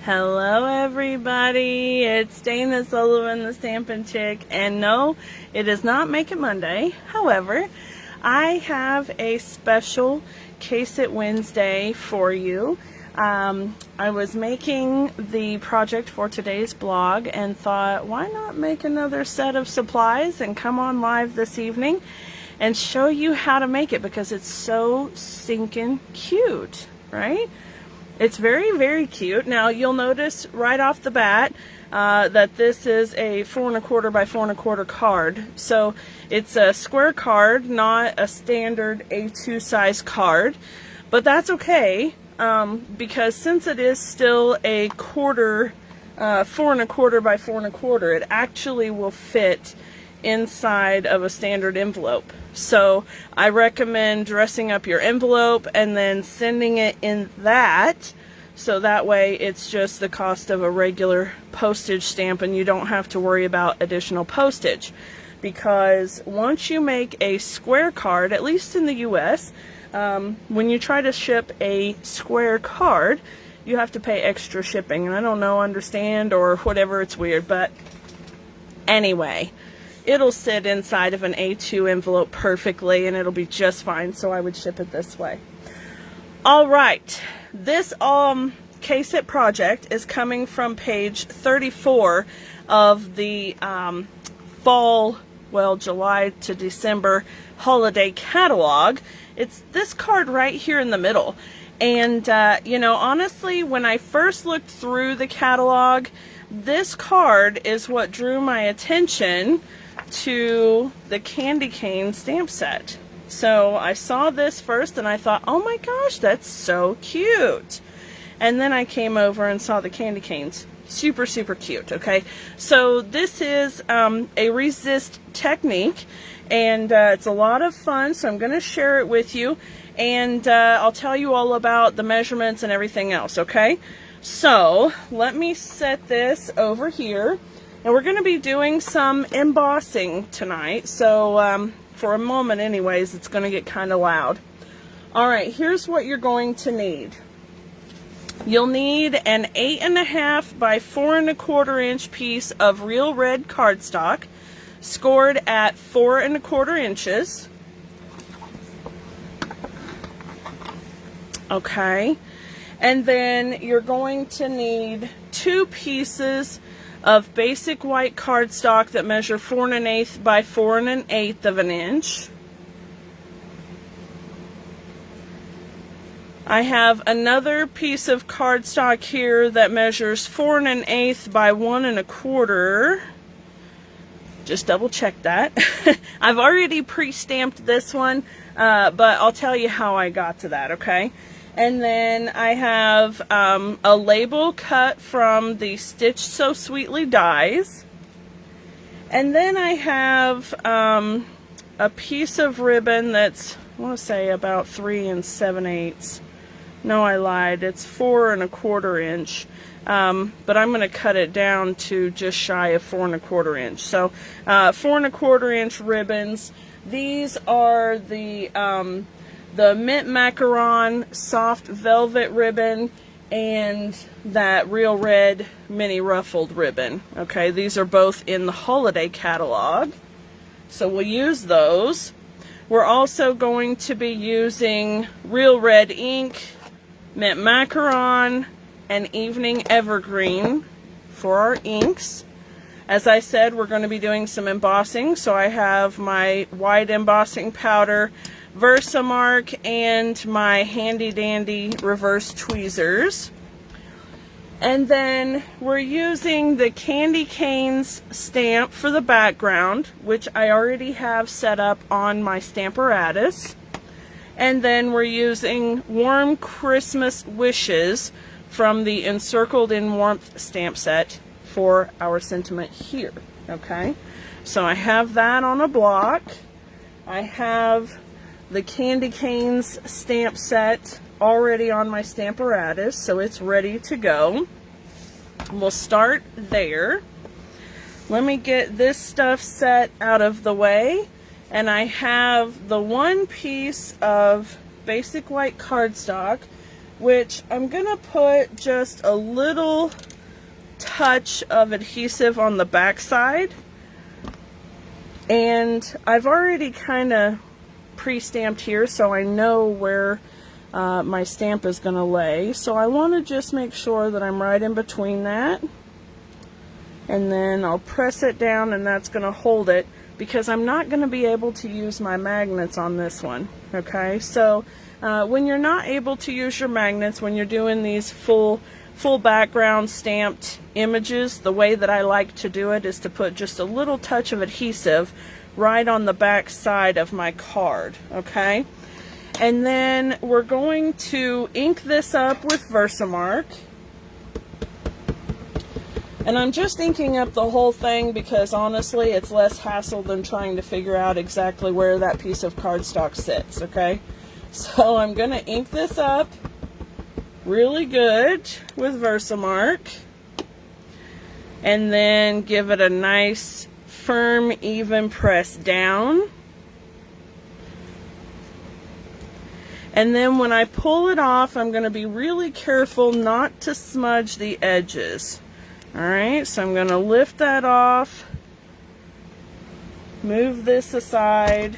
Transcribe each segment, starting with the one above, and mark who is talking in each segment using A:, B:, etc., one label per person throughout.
A: Hello everybody, it's Dana Sullivan, the Stampin' Chick, and no, it is not Make It Monday. However, I have a special Case It Wednesday for you. I was making the project for today's blog and thought, why not make another set of supplies and come on live this evening and show you how to make it, because it's so stinking cute, right? It's very, very cute. Now, you'll notice right off the bat that this is a 4 1/4 by 4 1/4 card. So it's a square card, not a standard A2 size card. But that's okay, because since it is still a quarter, 4 1/4 by 4 1/4, it actually will fit inside of a standard envelope. So I recommend dressing up your envelope and then sending it in that, so that way it's just the cost of a regular postage stamp and you don't have to worry about additional postage. Because once you make a square card, at least in the US, when you try to ship a square card, you have to pay extra shipping. And I don't know, understand, or whatever, it's weird, but anyway, it'll sit inside of an A2 envelope perfectly and it'll be just fine, so I would ship it this way. Alright, this Case It project is coming from page 34 of the fall, well, July to December holiday catalog. It's this card right here in the middle. And, you know, honestly, when I first looked through the catalog, this card is what drew my attention to the candy cane stamp set. So I saw this first and I thought, oh my gosh, that's so cute. And then I came over and saw the candy canes. Super, super cute, okay? So this is a resist technique, and it's a lot of fun, so I'm going to share it with you, and I'll tell you all about the measurements and everything else, okay? So let me set this over here. And we're going to be doing some embossing tonight, so for a moment anyways, it's going to get kind of loud. Alright, here's what you're going to need. You'll need an 8.5 by 4 1/4 inch piece of real red cardstock, scored at 4 1/4 inches. Okay, and then you're going to need 2 pieces of basic white cardstock that measure 4 1/8 by 4 1/8 of an inch. I have another piece of cardstock here that measures 4 1/8 by 1 1/4. Just double check that. I've already pre-stamped this one, but I'll tell you how I got to that, okay? And then I have a label cut from the Stitch So Sweetly dies. And then I have a piece of ribbon that's, I want to say, about 3 7/8. No, I lied. It's 4 1/4 inch. But I'm going to cut it down to just shy of 4 1/4 inch. So 4 1/4 inch ribbons. These are the mint macaron soft velvet ribbon and that real red mini ruffled ribbon. Okay, these are both in the holiday catalog, so we'll use those. We're also going to be using real red ink, mint macaron, and evening evergreen for our inks. As I said, we're going to be doing some embossing, so I have my white embossing powder, Versamark, and my handy dandy reverse tweezers. And then we're using the candy canes stamp for the background, which I already have set up on my Stamparatus. And then we're using Warm Christmas Wishes from the Encircled in Warmth stamp set for our sentiment here. Okay, so I have that on a block. I have the candy canes stamp set already on my Stamparatus, so it's ready to go. We'll start there. Let me get this stuff set out of the way, and I have the one piece of basic white cardstock which I'm gonna put just a little touch of adhesive on the back side. And I've already kind of pre-stamped here, so I know where my stamp is going to lay. So I want to just make sure that I'm right in between that. And then I'll press it down, and that's going to hold it, because I'm not going to be able to use my magnets on this one. Okay, so when you're not able to use your magnets, when you're doing these full background stamped images, the way that I like to do it is to put just a little touch of adhesive right on the back side of my card. Okay, and then we're going to ink this up with Versamark. And I'm just inking up the whole thing because honestly it's less hassle than trying to figure out exactly where that piece of cardstock sits. Okay, so I'm going to ink this up really good with Versamark, and then give it a nice firm even press down. And then when I pull it off, I'm going to be really careful not to smudge the edges. Alright, so I'm going to lift that off, move this aside,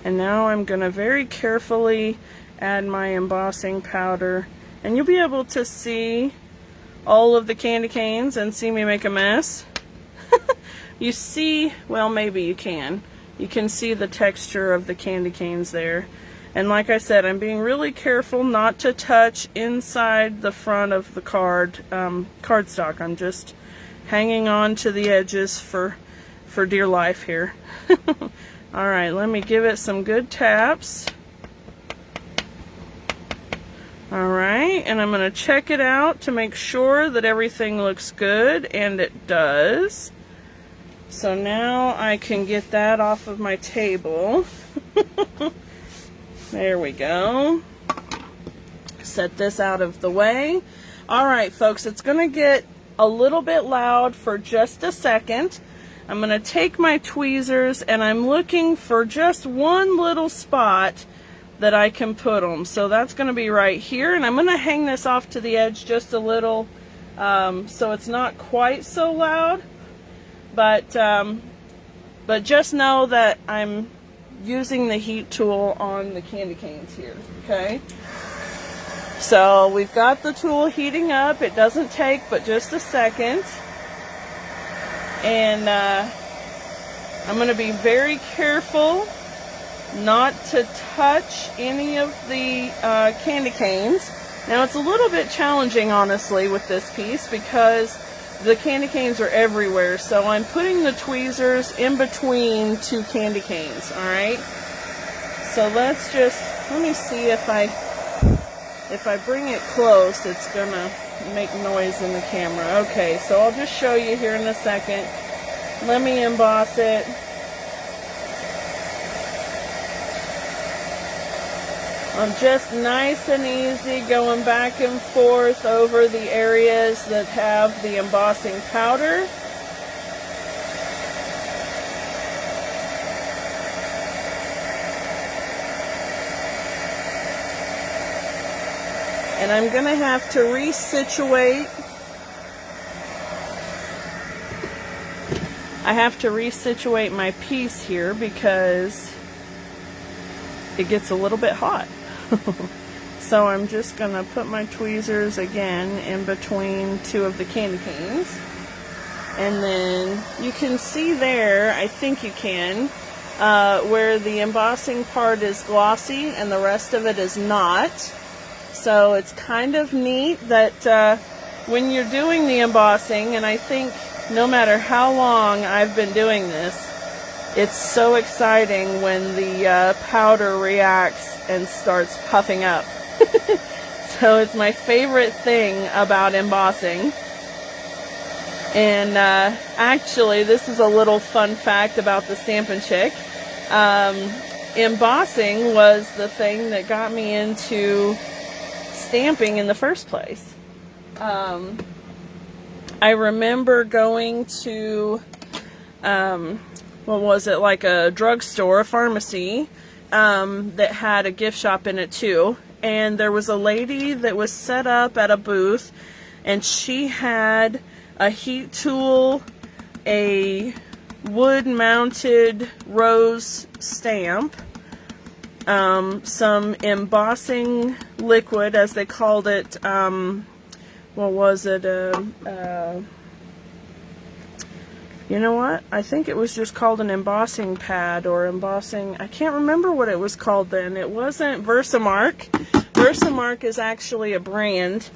A: and now I'm going to very carefully add my embossing powder, and you'll be able to see all of the candy canes and see me make a mess. You see, well, maybe you can see the texture of the candy canes there. And like I said, I'm being really careful not to touch inside the front of the cardstock. I'm just hanging on to the edges for dear life here. Alright, let me give it some good taps. Alright, and I'm going to check it out to make sure that everything looks good, and it does. So now I can get that off of my table. There we go. Set this out of the way. Alright folks, it's going to get a little bit loud for just a second. I'm going to take my tweezers and I'm looking for just one little spot that I can put them. So that's going to be right here, and I'm going to hang this off to the edge just a little so it's not quite so loud. But just know that I'm using the heat tool on the candy canes here. Okay, so we've got the tool heating up. It doesn't take but just a second, and I'm going to be very careful not to touch any of the candy canes. Now it's a little bit challenging honestly with this piece because the candy canes are everywhere, so I'm putting the tweezers in between two candy canes. Alright, so let me see if I bring it close, it's gonna make noise in the camera. Okay, so I'll just show you here in a second. Let me emboss it. I'm just nice and easy going back and forth over the areas that have the embossing powder. And I'm going to have to resituate. I have to resituate my piece here because it gets a little bit hot. So I'm just going to put my tweezers again in between two of the candy canes. And then you can see there, I think you can, where the embossing part is glossy and the rest of it is not. So it's kind of neat that when you're doing the embossing, and I think no matter how long I've been doing this, it's so exciting when the powder reacts and starts puffing up. So it's my favorite thing about embossing. And actually, this is a little fun fact about the Stampin' Chick. Embossing was the thing that got me into stamping in the first place. I remember going to what was it, like a drugstore, a pharmacy, that had a gift shop in it too. And there was a lady that was set up at a booth, and she had a heat tool, a wood-mounted rose stamp, some embossing liquid, as they called it. What was it? You know what? I think it was just called an embossing pad or embossing. I can't remember what it was called then. It wasn't Versamark. Versamark is actually a brand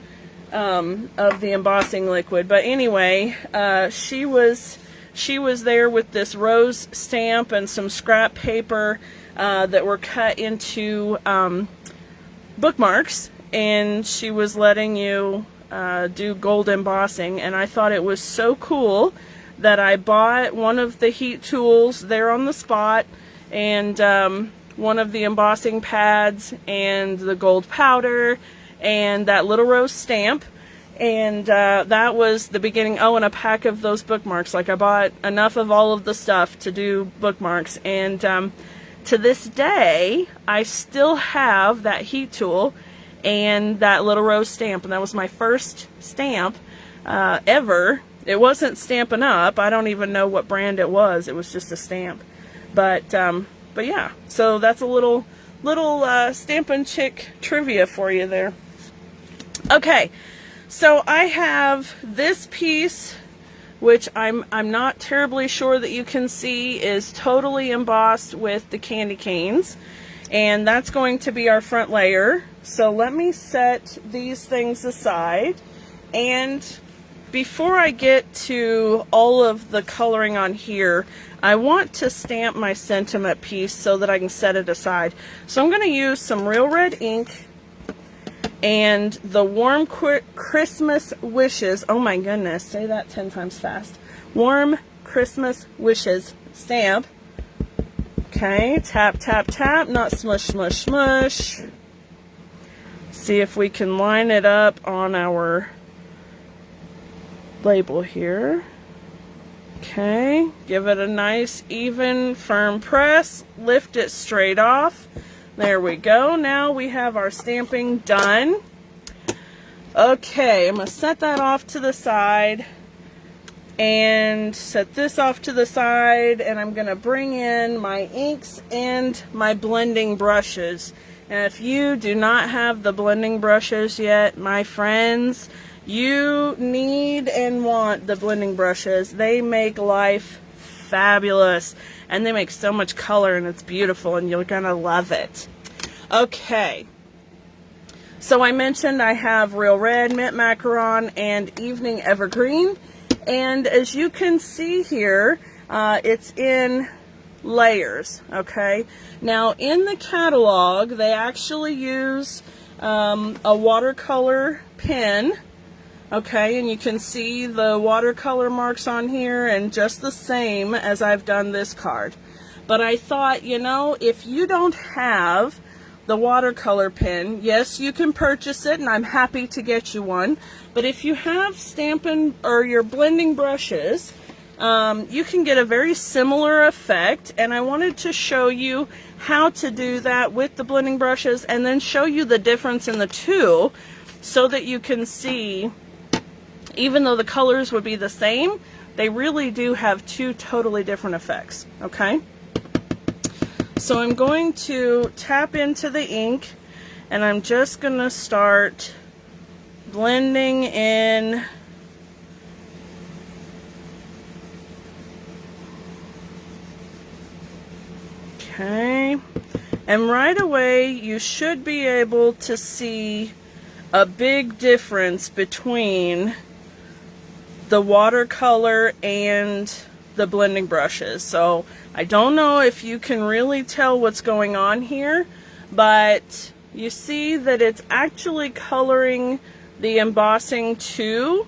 A: of the embossing liquid. But anyway, she was there with this rose stamp and some scrap paper that were cut into bookmarks, and she was letting you do gold embossing. And I thought it was so cool that I bought one of the heat tools there on the spot, and one of the embossing pads, and the gold powder, and that little rose stamp. And that was the beginning. Oh, and a pack of those bookmarks. Like, I bought enough of all of the stuff to do bookmarks. And to this day, I still have that heat tool and that little rose stamp. And that was my first stamp ever. It wasn't Stampin' Up. I don't even know what brand it was. It was just a stamp. But yeah. So that's a little Stampin' Chick trivia for you there. Okay. So I have this piece, which I'm not terribly sure that you can see, is totally embossed with the candy canes, and that's going to be our front layer. So let me set these things aside, and before I get to all of the coloring on here, I want to stamp my sentiment piece so that I can set it aside. So I'm going to use some Real Red ink and the Warm Christmas Wishes. Oh my goodness, say that 10 times fast. Warm Christmas Wishes stamp. Okay, tap, tap, tap, not smush, smush, smush. See if we can line it up on our label here. Okay, give it a nice, even, firm press. Lift it straight off. There we go. Now we have our stamping done. Okay, I'm going to set that off to the side and set this off to the side, and I'm going to bring in my inks and my blending brushes. And if you do not have the blending brushes yet, my friends, you need and want the blending brushes. They make life fabulous, and they make so much color, and it's beautiful, and you're gonna love it. Okay, so I mentioned I have Real Red, Mint Macaron, and Evening Evergreen, and as you can see here, it's in layers. Okay, now in the catalog they actually use a watercolor pen. Okay, and you can see the watercolor marks on here, and just the same as I've done this card. But I thought, you know, if you don't have the watercolor pen, yes, you can purchase it, and I'm happy to get you one. But if you have Stampin' or your blending brushes, you can get a very similar effect, and I wanted to show you how to do that with the blending brushes, and then show you the difference in the two, so that you can see, even though the colors would be the same, they really do have two totally different effects. Okay, so I'm going to tap into the ink, and I'm just going to start blending in okay, and right away you should be able to see a big difference between the watercolor and the blending brushes. So I don't know if you can really tell what's going on here, but you see that it's actually coloring the embossing too,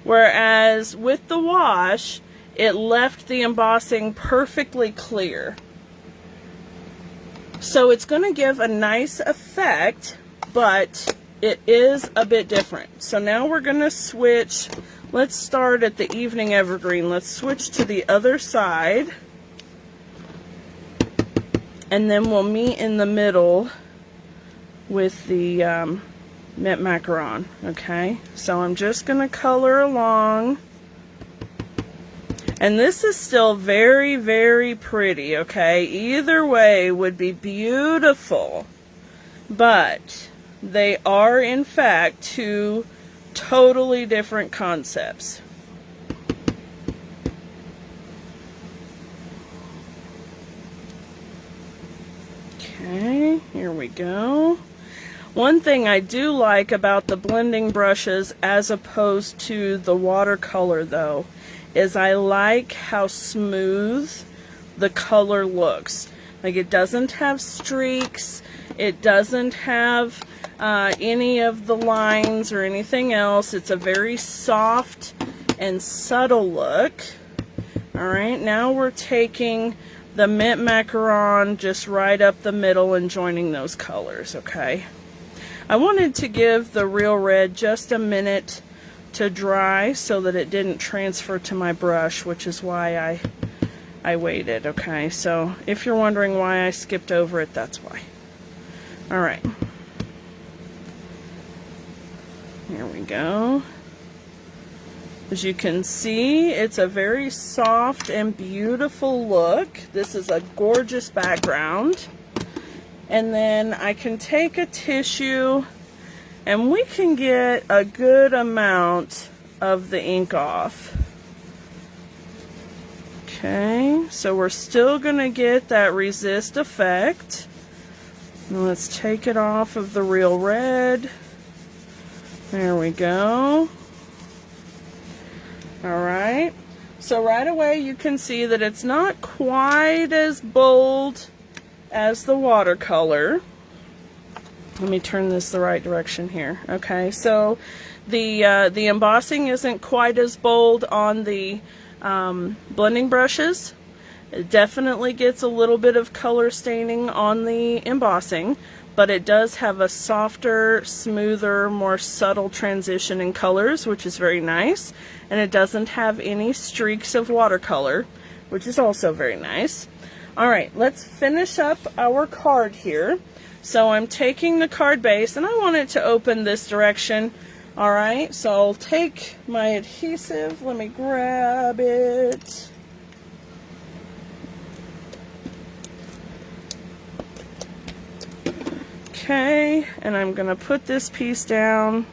A: whereas with the wash it left the embossing perfectly clear. So it's going to give a nice effect, but it is a bit different. So now we're going to switch. Let's start at the Evening Evergreen. Let's switch to the other side. and then we'll meet in the middle with the mint macaron. Okay, so I'm just gonna color along, and this is still very, very pretty. Okay, either way would be beautiful, but they are in fact two totally different concepts. Okay, here we go. One thing I do like about the blending brushes as opposed to the watercolor though is I like how smooth the color looks. Like, it doesn't have streaks, it doesn't have any of the lines or anything else. It's a very soft and subtle look. Alright, now we're taking the mint macaron just right up the middle and joining those colors. Okay, I wanted to give the real red just a minute to dry so that it didn't transfer to my brush, which is why I waited. Okay, so if you're wondering why I skipped over it, that's why. Alright, here we go. As you can see, it's a very soft and beautiful look. This is a gorgeous background. And then I can take a tissue and we can get a good amount of the ink off. Okay, so we're still gonna get that resist effect. Now let's take it off of the real red. There we go. Alright, so right away you can see that it's not quite as bold as the watercolor. Let me turn this the right direction here. Okay, so the embossing isn't quite as bold on the blending brushes. It definitely gets a little bit of color staining on the embossing, but it does have a softer, smoother, more subtle transition in colors, which is very nice. And it doesn't have any streaks of watercolor, which is also very nice. Alright, let's finish up our card here. So I'm taking the card base, and I want it to open this direction. Alright, so I'll take my adhesive. Let me grab it. Okay, and I'm going to put this piece down.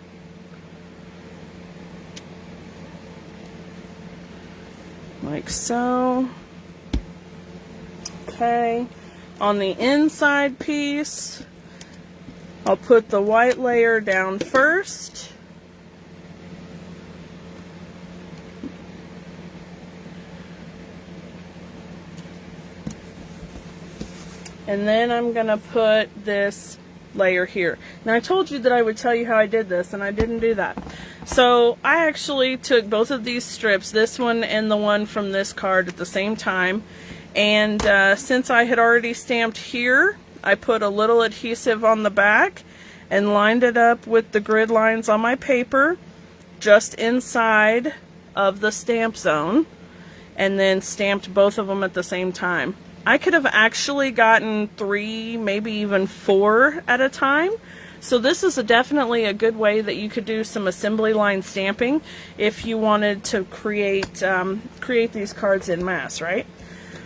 A: Like so. Okay, on the inside piece, I'll put the white layer down first. And then I'm going to put this layer here. Now I told you that I would tell you how I did this, and I didn't do that. So I actually took both of these strips, this one and the one from this card, at the same time, and since I had already stamped here, I put a little adhesive on the back and lined it up with the grid lines on my paper just inside of the stamp zone, and then stamped both of them at the same time. I could have actually gotten 3, maybe even 4 at a time. So this is definitely a good way that you could do some assembly line stamping if you wanted to create these cards en masse, right?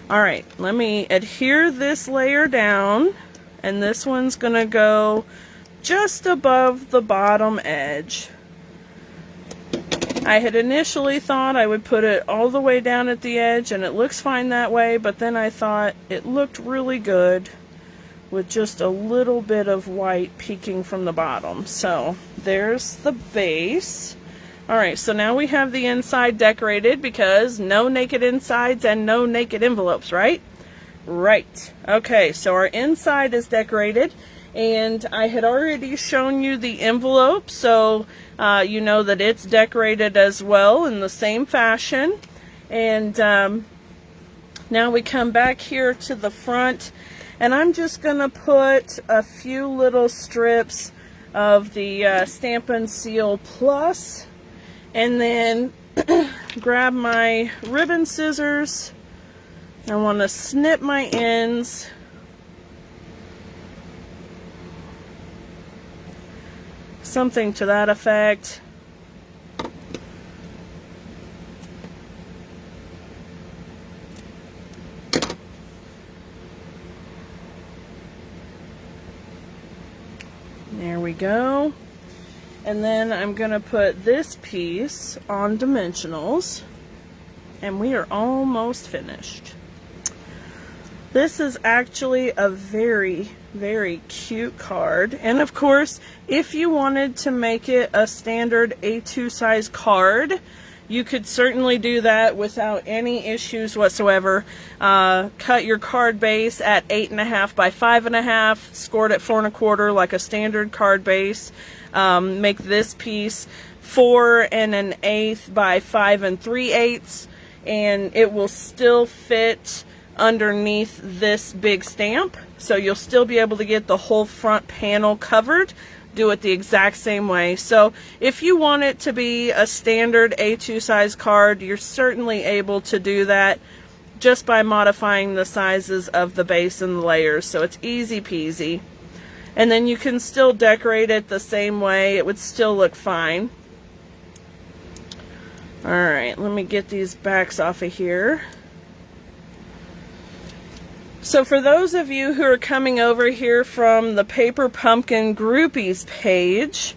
A: Alright, let me adhere this layer down, and this one's going to go just above the bottom edge. I had initially thought I would put it all the way down at the edge, and it looks fine that way, but then I thought it looked really good with just a little bit of white peeking from the bottom. So there's the base. Alright, so now we have the inside decorated, because no naked insides and no naked envelopes, right? Right. Okay, so our inside is decorated, and I had already shown you the envelope, so you know that it's decorated as well in the same fashion. And now we come back here to the front, and I'm just going to put a few little strips of the Stampin' Seal Plus, and then grab my ribbon scissors. I want to snip my ends something to that effect. There we go. And then I'm going to put this piece on dimensionals, and we are almost finished. This is actually a very, very cute card. And of course, if you wanted to make it a standard A2 size card, you could certainly do that without any issues whatsoever. Cut your card base at 8.5 by 5.5, scored at 4 1/4 like a standard card base. Make this piece 4 1/8 by 5 3/8, and it will still fit underneath this big stamp, so you'll still be able to get the whole front panel covered. Do it the exact same way. So if you want it to be a standard A2 size card, you're certainly able to do that just by modifying the sizes of the base and the layers. So it's easy peasy. And then you can still decorate it the same way. It would still look fine. Alright, let me get these backs off of here. So for those of you who are coming over here from the Paper Pumpkin Groupies page,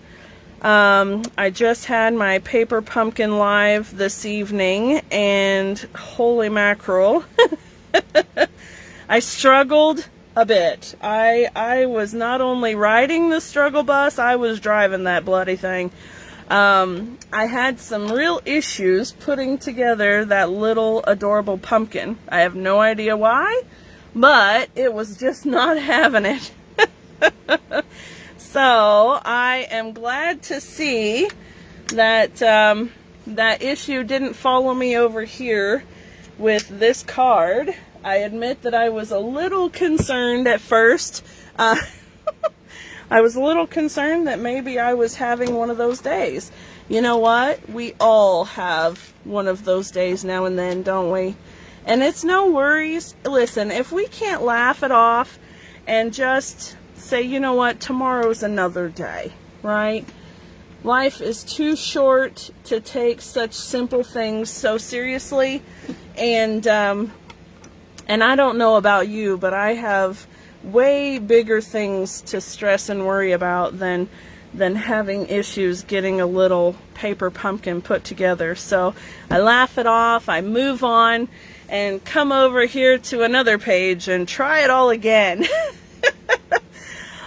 A: I just had my Paper Pumpkin live this evening, and holy mackerel, I struggled a bit. I was not only riding the struggle bus, I was driving that bloody thing. I had some real issues putting together that little adorable pumpkin. I have no idea why, but it was just not having it. So I am glad to see that that issue didn't follow me over here with this card. I admit that I was a little concerned at first. I was a little concerned that maybe I was having one of those days. You know what? We all have one of those days now and then, don't we? And it's no worries. Listen, if we can't laugh it off and just say, you know what, tomorrow's another day, right? Life is too short to take such simple things so seriously. And I don't know about you, but I have way bigger things to stress and worry about than having issues getting a little paper pumpkin put together. So I laugh it off, I move on, and come over here to another page and try it all again.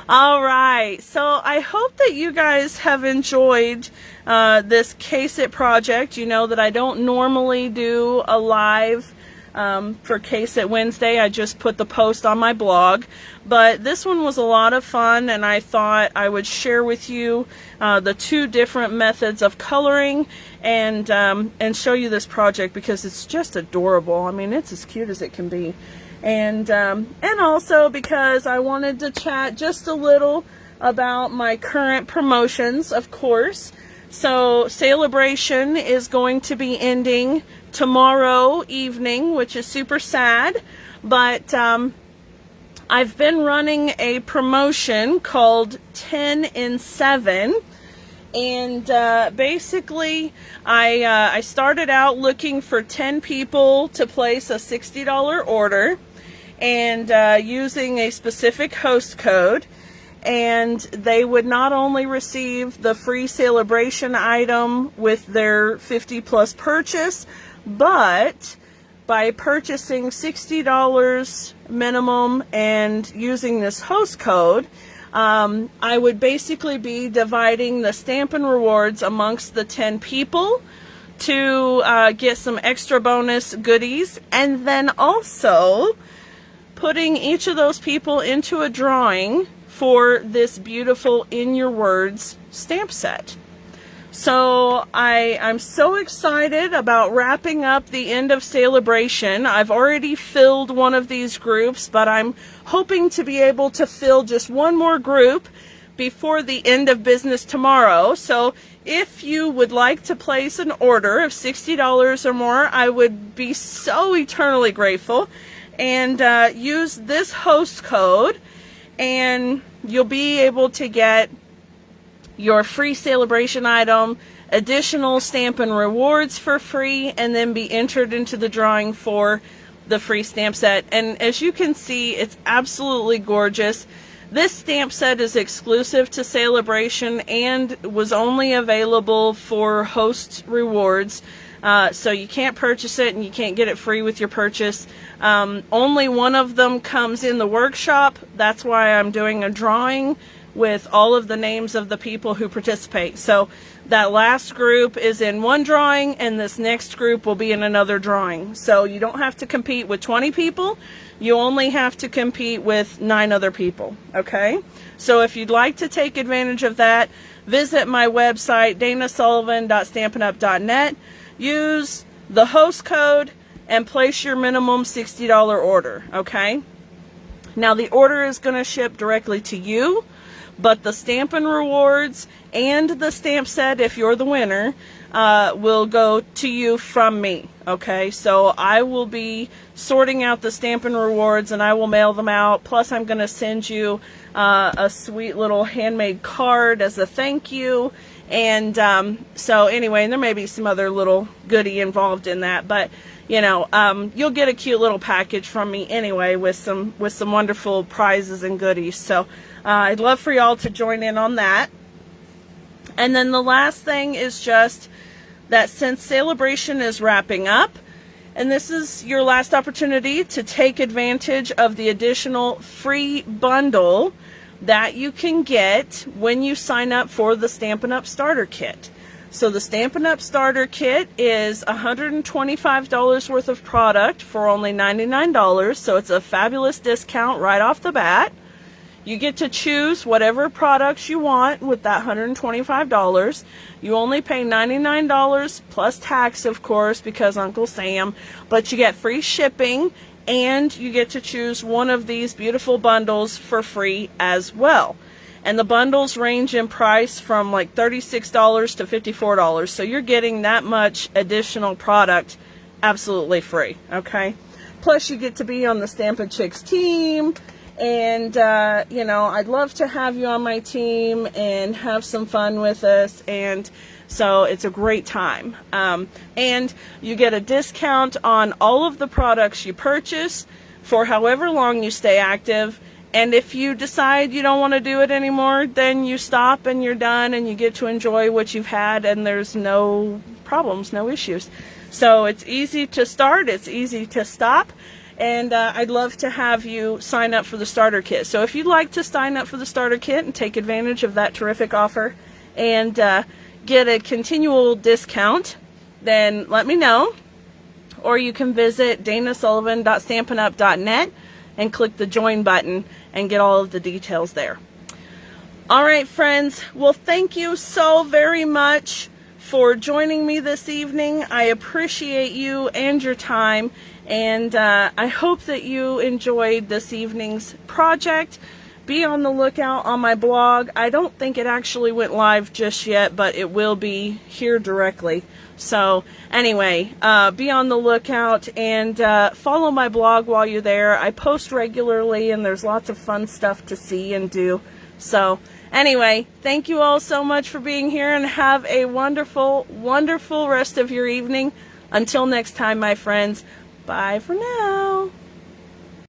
A: All right, so I hope that you guys have enjoyed this Case It project. You know that I don't normally do a live for Case It Wednesday. I just put the post on my blog, but this one was a lot of fun, and I thought I would share with you the two different methods of coloring and show you this project because it's just adorable. I mean, it's as cute as it can be. And also because I wanted to chat just a little about my current promotions, of course. So Celebration is going to be ending tomorrow evening, which is super sad, but I've been running a promotion called 10 in 7. And basically, I started out looking for 10 people to place a $60 order, and using a specific host code, and they would not only receive the free Celebration item with their 50+ purchase, but by purchasing $60 minimum and using this host code, I would basically be dividing the Stampin' Rewards amongst the 10 people to get some extra bonus goodies, and then also putting each of those people into a drawing for this beautiful In Your Words stamp set. So I'm so excited about wrapping up the end of Celebration. I've already filled one of these groups, but I'm hoping to be able to fill just one more group before the end of business tomorrow. So if you would like to place an order of $60 or more, I would be so eternally grateful. And use this host code, and you'll be able to get your free celebration item, additional Stampin' rewards for free, and then be entered into the drawing for the free stamp set. And as you can see, it's absolutely gorgeous. This stamp set is exclusive to Celebration and was only available for host rewards. So you can't purchase it and you can't get it free with your purchase. Only one of them comes in the workshop. That's why I'm doing a drawing with all of the names of the people who participate. So that last group is in one drawing and this next group will be in another drawing. So you don't have to compete with 20 people. You only have to compete with 9 other people. Okay? So if you'd like to take advantage of that, visit my website, danasullivan.stampinup.net. Use the host code and place your minimum $60 order. Okay? Now the order is going to ship directly to you, but the Stampin' rewards and the stamp set, if you're the winner, will go to you from me. Okay, so I will be sorting out the Stampin' rewards and I will mail them out. Plus I'm going to send you a sweet little handmade card as a thank you. And so anyway, and there may be some other little goodie involved in that, but you know, you'll get a cute little package from me anyway with some wonderful prizes and goodies. So I'd love for y'all to join in on that. And then the last thing is just that since Celebration is wrapping up, and this is your last opportunity to take advantage of the additional free bundle that you can get when you sign up for the Stampin' Up Starter Kit. So the Stampin' Up Starter Kit is $125 worth of product for only $99, so it's a fabulous discount right off the bat. You get to choose whatever products you want with that $125. You only pay $99 plus tax, of course, because Uncle Sam, but you get free shipping and you get to choose one of these beautiful bundles for free as well. And the bundles range in price from like $36 to $54. So you're getting that much additional product absolutely free, okay? Plus you get to be on the Stampin' Chicks team. And, you know, I'd love to have you on my team and have some fun with us. And so it's a great time. And you get a discount on all of the products you purchase for however long you stay active. And if you decide you don't want to do it anymore, then you stop and you're done and you get to enjoy what you've had and there's no problems, no issues. So it's easy to start, it's easy to stop. And I'd love to have you sign up for the starter kit. So if you'd like to sign up for the starter kit and take advantage of that terrific offer and get a continual discount, then let me know. Or you can visit danasullivan.stampinup.net and click the join button and get all of the details there. All right, friends. Well, thank you so very much for joining me this evening. I appreciate you and your time. And I hope that you enjoyed this evening's project. Be on the lookout on my blog. I don't think it actually went live just yet, but it will be here directly. So anyway, be on the lookout and follow my blog while you're there. I post regularly and there's lots of fun stuff to see and do. So anyway, thank you all so much for being here and have a wonderful, wonderful rest of your evening. Until next time, my friends. Bye for now.